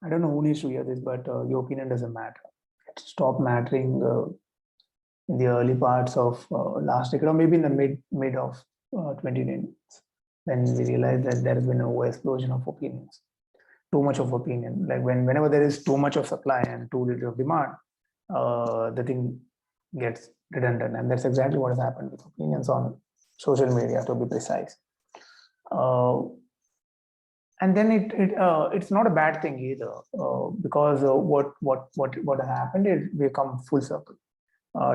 I don't know who needs to hear this, but your opinion doesn't matter. It stopped mattering in the early parts of last decade, or maybe in the mid of 2010s, when we realized that there has been an over explosion of opinions, too much of opinion. Like whenever there is too much of supply and too little of demand, the thing gets redundant, and that's exactly what has happened with opinions on social media, to be precise. Uh, and then it's not a bad thing either, because what happened is we come full circle.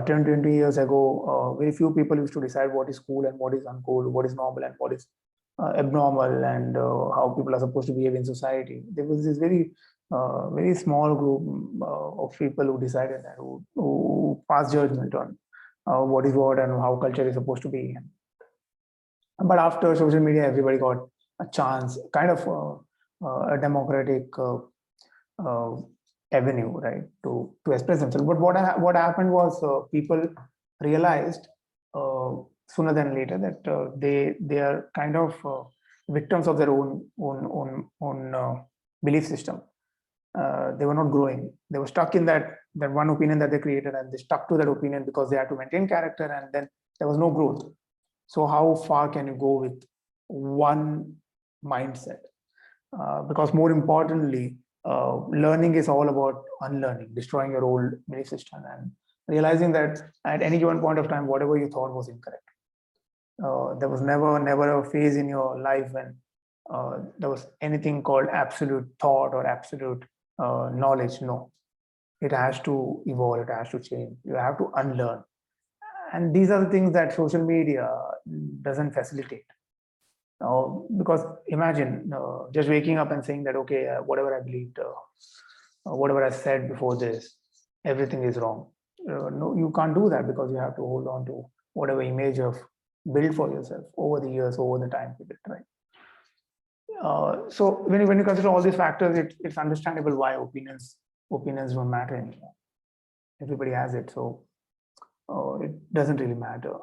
10, 20 years ago, very few people used to decide what is cool and what is uncool, what is normal and what is abnormal, and how people are supposed to behave in society. There was this very small group of people who decided that, who passed judgment on what is what and how culture is supposed to be. But after social media, everybody got a chance, kind of a democratic uh, avenue, right, to express themselves. But what happened was, people realized sooner than later that they are kind of victims of their own belief system. They were not growing. They were stuck in that one opinion that they created, and they stuck to that opinion because they had to maintain character, and then there was no growth. So how far can you go with one mindset? Because more importantly, learning is all about unlearning, destroying your old belief system, and realizing that at any given point of time, whatever you thought was incorrect. There was never a phase in your life when there was anything called absolute thought or absolute knowledge. No, it has to evolve, it has to change. You have to unlearn. And these are the things that social media doesn't facilitate. Because imagine just waking up and saying that, okay, whatever I believed, whatever I said before this, everything is wrong. No, you can't do that, because you have to hold on to whatever image you've built for yourself over the years, over the time period, right? So when you consider all these factors, it's understandable why opinions don't matter anymore. Everybody has it, so it doesn't really matter.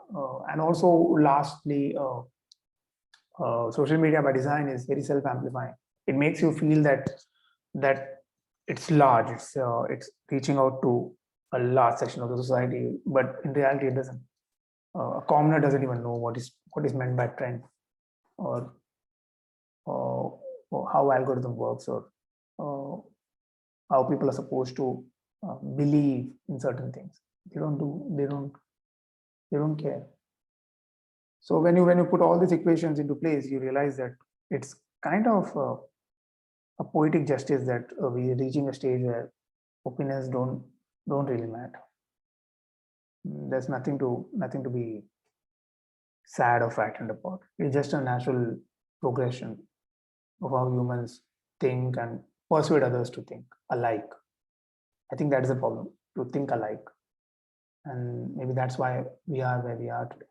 And also, lastly, social media by design is very self-amplifying. It makes you feel that it's large, it's reaching out to a large section of the society, but in reality, it doesn't. A commoner doesn't even know what is meant by trend, or how algorithm works, or how people are supposed to believe in certain things. They don't care. So when you put all these equations into place, you realize that it's kind of a poetic justice that we're reaching a stage where opinions don't really matter. There's nothing to be sad or frightened about. It's just a natural progression of how humans think and persuade others to think alike. I think that is the problem, to think alike. And maybe that's why we are where we are today.